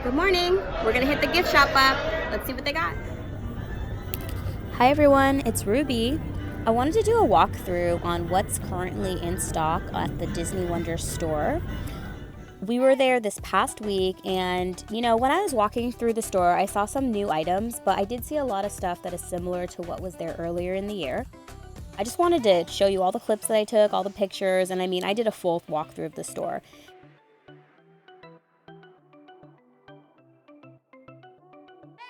Good morning. We're gonna hit the gift shop up. Let's see what they got. Hi everyone, it's Ruby. I wanted to do a walkthrough on what's currently in stock at the Disney Wonder store. We were there this past week, and when I was walking through the store, I saw some new items, but I did see a lot of stuff that is similar to what was there earlier in the year. I just wanted to show you all the clips that I took, all the pictures, and I did a full walkthrough of the store.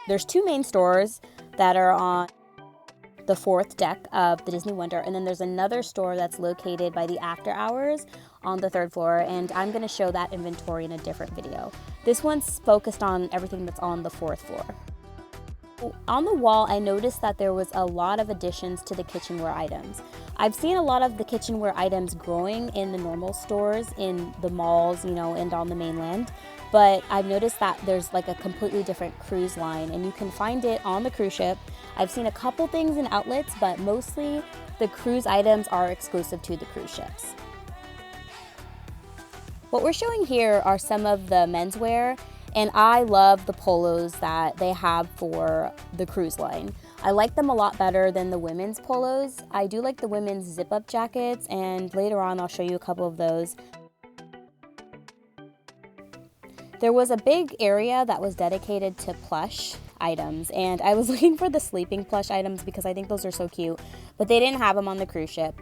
There's two main stores that are on the fourth deck of the Disney Wonder, and then there's another store that's located by the after hours on the third floor, and I'm going to show that inventory in a different video. This one's focused on everything that's on the fourth floor. On the wall, I noticed that there was a lot of additions to the kitchenware items. I've seen a lot of the kitchenware items growing in the normal stores in the malls, and on the mainland, but I've noticed that there's like a completely different cruise line, and you can find it on the cruise ship. I've seen a couple things in outlets, but mostly the cruise items are exclusive to the cruise ships. What we're showing here are some of the menswear, and I love the polos that they have for the cruise line. I like them a lot better than the women's polos. I do like the women's zip-up jackets, and later on I'll show you a couple of those. There was a big area that was dedicated to plush items, and I was looking for the sleeping plush items because I think those are so cute, but they didn't have them on the cruise ship.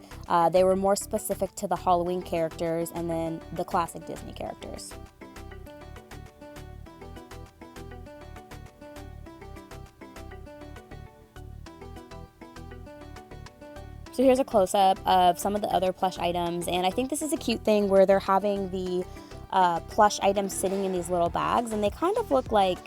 They were more specific to the Halloween characters and then the classic Disney characters. So here's a close-up of some of the other plush items, and I think this is a cute thing where they're having the plush items sitting in these little bags, and they kind of look like,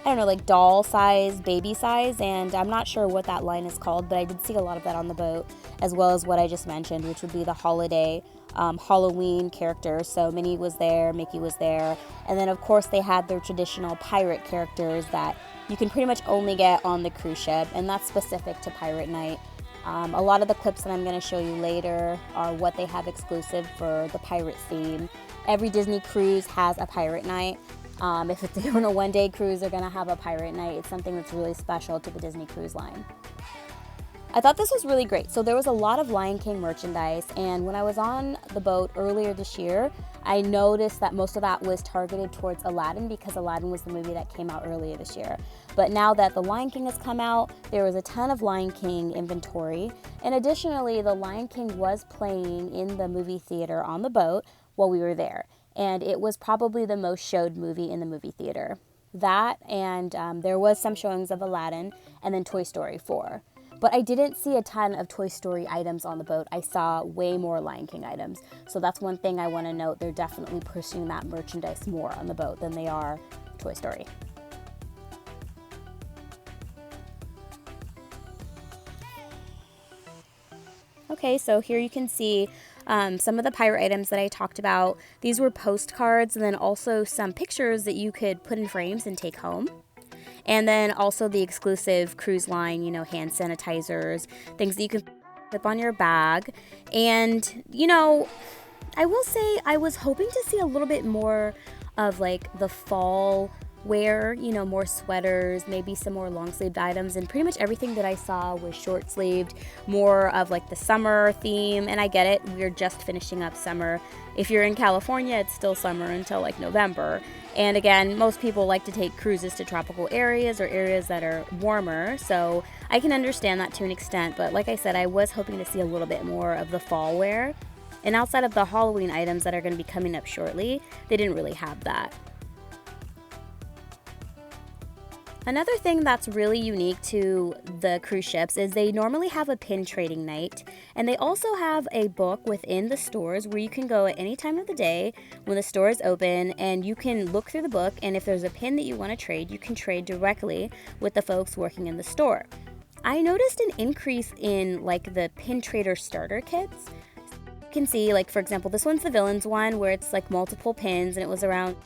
I don't know, like doll size, baby size, and I'm not sure what that line is called, but I did see a lot of that on the boat, as well as what I just mentioned, which would be the holiday Halloween characters. So Minnie was there, Mickey was there, and then of course they had their traditional pirate characters that you can pretty much only get on the cruise ship, and that's specific to Pirate Night. A lot of the clips that I'm going to show you later are what they have exclusive for the pirate theme. Every Disney cruise has a pirate night. If it's on a one-day cruise, they're going to have a pirate night. It's something that's really special to the Disney Cruise Line. I thought this was really great. So there was a lot of Lion King merchandise, and when I was on the boat earlier this year, I noticed that most of that was targeted towards Aladdin because Aladdin was the movie that came out earlier this year. But now that the Lion King has come out, there was a ton of Lion King inventory. And additionally, the Lion King was playing in the movie theater on the boat while we were there. And it was probably the most showed movie in the movie theater. That, and there was some showings of Aladdin and then Toy Story 4. But I didn't see a ton of Toy Story items on the boat. I saw way more Lion King items. So that's one thing I want to note. They're definitely pushing that merchandise more on the boat than they are Toy Story. Okay, so here you can see some of the pirate items that I talked about. These were postcards, and then also some pictures that you could put in frames and take home. And then also the exclusive cruise line, hand sanitizers, things that you can put on your bag. And, I will say I was hoping to see a little bit more of like the fall wear, more sweaters, maybe some more long-sleeved items, and pretty much everything that I saw was short-sleeved, more of like the summer theme. And I get it, we're just finishing up summer. If you're in California, it's still summer until like November. And again, most people like to take cruises to tropical areas or areas that are warmer, so I can understand that to an extent, but like I said, I was hoping to see a little bit more of the fall wear. And outside of the Halloween items that are going to be coming up shortly, they didn't really have that. Another thing that's really unique to the cruise ships is they normally have a pin trading night, and they also have a book within the stores where you can go at any time of the day when the store is open, and you can look through the book, and if there's a pin that you want to trade, you can trade directly with the folks working in the store. I noticed an increase in like the pin trader starter kits. You can see, like, for example, this one's the villains one where it's like multiple pins, and it was around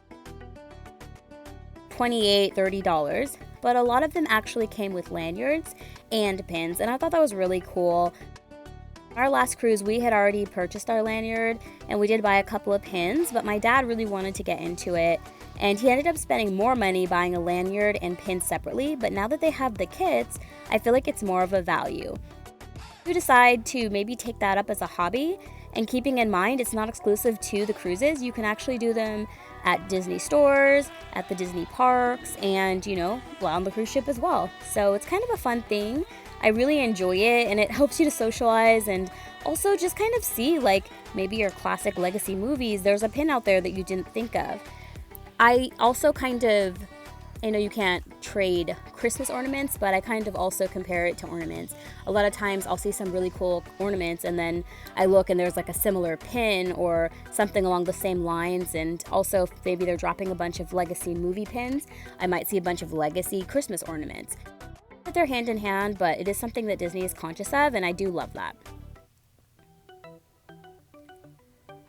$28, $30. But a lot of them actually came with lanyards and pins, and I thought that was really cool. Our last cruise, we had already purchased our lanyard, and we did buy a couple of pins, but my dad really wanted to get into it, and he ended up spending more money buying a lanyard and pins separately, but now that they have the kits, I feel like it's more of a value. If you decide to maybe take that up as a hobby, and keeping in mind it's not exclusive to the cruises, you can actually do them at Disney stores, at the Disney parks, and on the cruise ship as well. So it's kind of a fun thing. I really enjoy it, and it helps you to socialize and also just kind of see like maybe your classic legacy movies. There's a pin out there that you didn't think of. I also I know you can't trade Christmas ornaments, but I kind of also compare it to ornaments. A lot of times I'll see some really cool ornaments and then I look and there's like a similar pin or something along the same lines, and also if maybe they're dropping a bunch of legacy movie pins, I might see a bunch of legacy Christmas ornaments. They're hand in hand, but it is something that Disney is conscious of, and I do love that.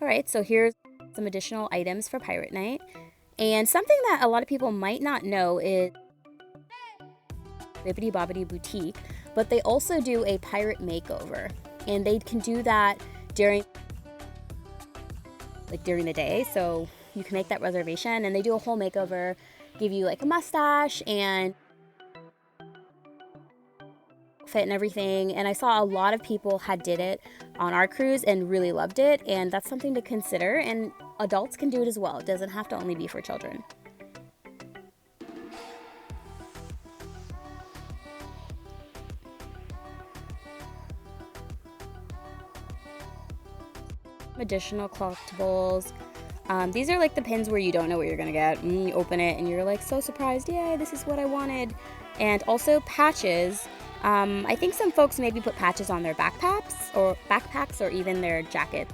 Alright, so here's some additional items for Pirate Night. And something that a lot of people might not know is Bibbidi Bobbidi Boutique, but they also do a pirate makeover, and they can do that during the day, so you can make that reservation, and they do a whole makeover, give you like a mustache and fit and everything. And I saw a lot of people had did it on our cruise and really loved it, and that's something to consider, and adults can do it as well. It doesn't have to only be for children. Additional collectibles. These are like the pins where you don't know what you're gonna get. You open it and you're like so surprised, yay, this is what I wanted. And also patches. I think some folks maybe put patches on their backpacks or even their jacket.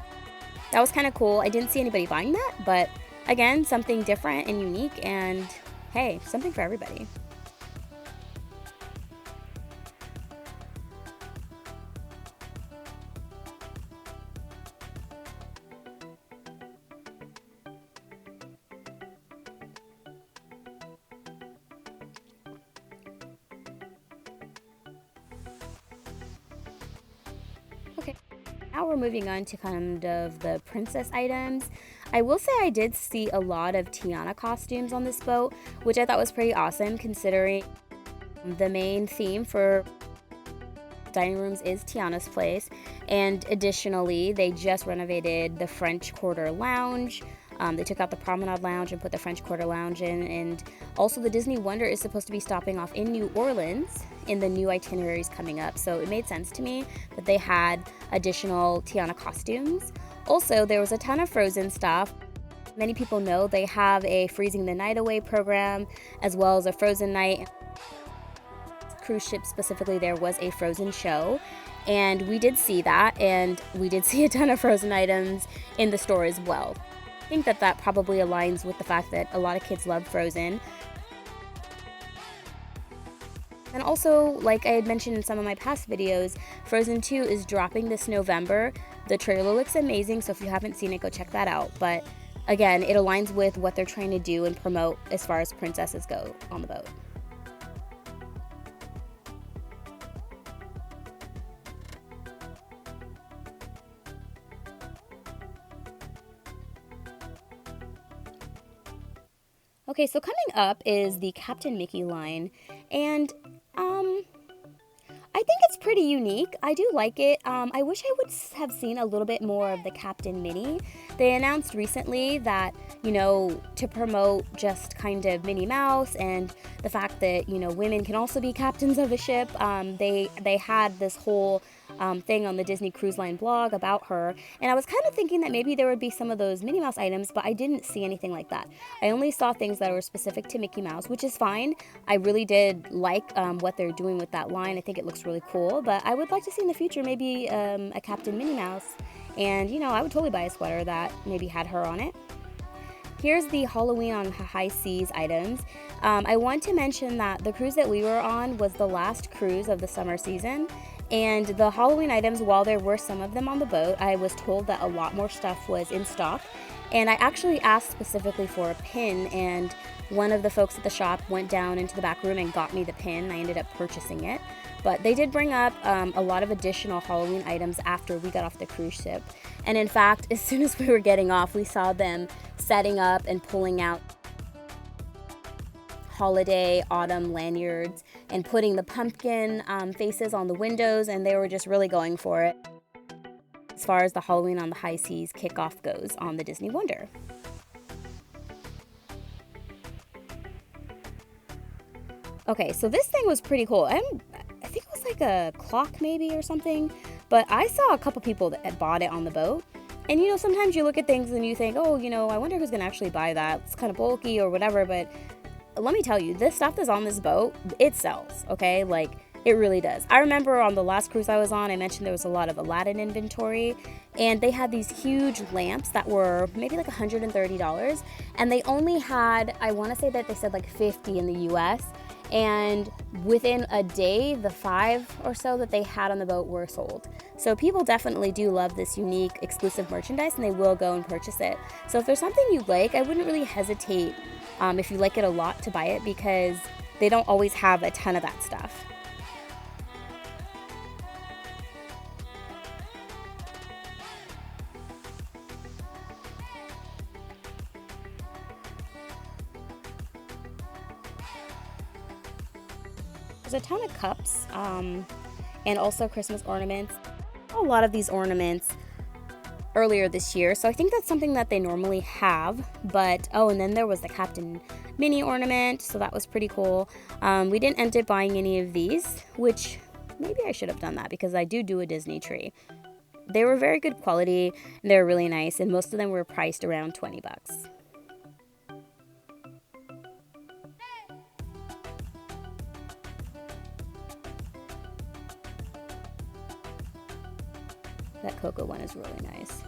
That was kind of cool. I didn't see anybody buying that, but again, something different and unique, and hey, something for everybody. Okay, now we're moving on to kind of the princess items. I will say I did see a lot of Tiana costumes on this boat, which I thought was pretty awesome considering the main theme for dining rooms is Tiana's place. And additionally, they just renovated the French Quarter Lounge. They took out the Promenade Lounge and put the French Quarter Lounge in, and also the Disney Wonder is supposed to be stopping off in New Orleans in the new itineraries coming up, so it made sense to me that they had additional Tiana costumes. Also, there was a ton of Frozen stuff. Many people know they have a Freezing the Night Away program, as well as a Frozen Night. Cruise ship specifically, there was a Frozen show, and we did see that, and we did see a ton of Frozen items in the store as well. I think that probably aligns with the fact that a lot of kids love Frozen. And also, like I had mentioned in some of my past videos, Frozen 2 is dropping this November. The trailer looks amazing, so if you haven't seen it, go check that out. But again, it aligns with what they're trying to do and promote as far as princesses go on the boat. Okay, so coming up is the Captain Mickey line, and I think it's pretty unique. I do like it. I wish I would have seen a little bit more of the Captain Minnie. They announced recently that, to promote just kind of Minnie Mouse and the fact that, women can also be captains of a ship, they had this whole thing on the Disney Cruise Line blog about her, and I was kind of thinking that maybe there would be some of those Minnie Mouse items, but I didn't see anything like that. I only saw things that were specific to Mickey Mouse, which is fine. I really did like what they're doing with that line. I think it looks really cool, but I would like to see in the future maybe a Captain Minnie Mouse, and I would totally buy a sweater that maybe had her on it. Here's the Halloween on High Seas items. I want to mention that the cruise that we were on was the last cruise of the summer season, and the Halloween items, while there were some of them on the boat, I was told that a lot more stuff was in stock, and I actually asked specifically for a pin, and one of the folks at the shop went down into the back room and got me the pin. I ended up purchasing it, but they did bring up a lot of additional Halloween items after we got off the cruise ship, and in fact, as soon as we were getting off, we saw them setting up and pulling out holiday autumn lanyards and putting the pumpkin faces on the windows, and they were just really going for it as far as the Halloween on the High Seas kickoff goes on the Disney Wonder. Okay, so this thing was pretty cool. I think it was like a clock maybe or something, but I saw a couple people that had bought it on the boat. And you know, sometimes you look at things and you think, oh, you know, I wonder who's gonna actually buy that. It's kind of bulky or whatever, but let me tell you, this stuff that's on this boat, it sells, okay? Like, it really does. I remember on the last cruise I was on, I mentioned there was a lot of Aladdin inventory, and they had these huge lamps that were maybe like $130, and they only had, I wanna say that they said like 50 in the US, and within a day, the 5 or so that they had on the boat were sold. So people definitely do love this unique exclusive merchandise, and they will go and purchase it. So if there's something you like, I wouldn't really hesitate if you like it a lot to buy it, because they don't always have a ton of that stuff. There's a ton of cups and also Christmas ornaments. A lot of these ornaments earlier this year, so I think that's something that they normally have. But oh, and then there was the Captain Mini ornament, so that was pretty cool. We didn't end up buying any of these, which maybe I should have done that, because I do a Disney tree. They were very good quality and they were really nice, and most of them were priced around 20 bucks. That cocoa one is really nice.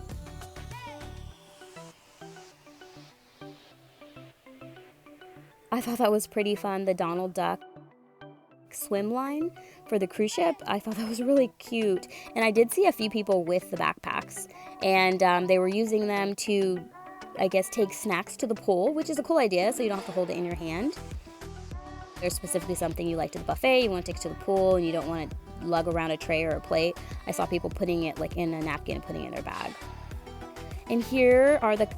I thought that was pretty fun, the Donald Duck swim line for the cruise ship. I thought that was really cute. And I did see a few people with the backpacks, and they were using them to, I guess, take snacks to the pool, which is a cool idea, so you don't have to hold it in your hand. There's specifically something you like to the buffet, you want to take it to the pool, and you don't want to lug around a tray or a plate. I saw people putting it like in a napkin and putting it in their bag. And here are the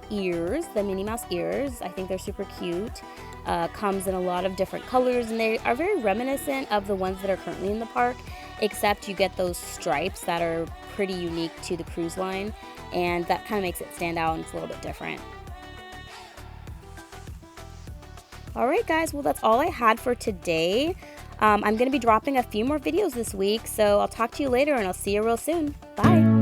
ears, the Minnie Mouse ears. I think they're super cute. Comes in a lot of different colors, and they are very reminiscent of the ones that are currently in the park, except you get those stripes that are pretty unique to the cruise line, and that kind of makes it stand out, and it's a little bit different. Alright guys, well that's all I had for today. I'm going to be dropping a few more videos this week, so I'll talk to you later, and I'll see you real soon. Bye!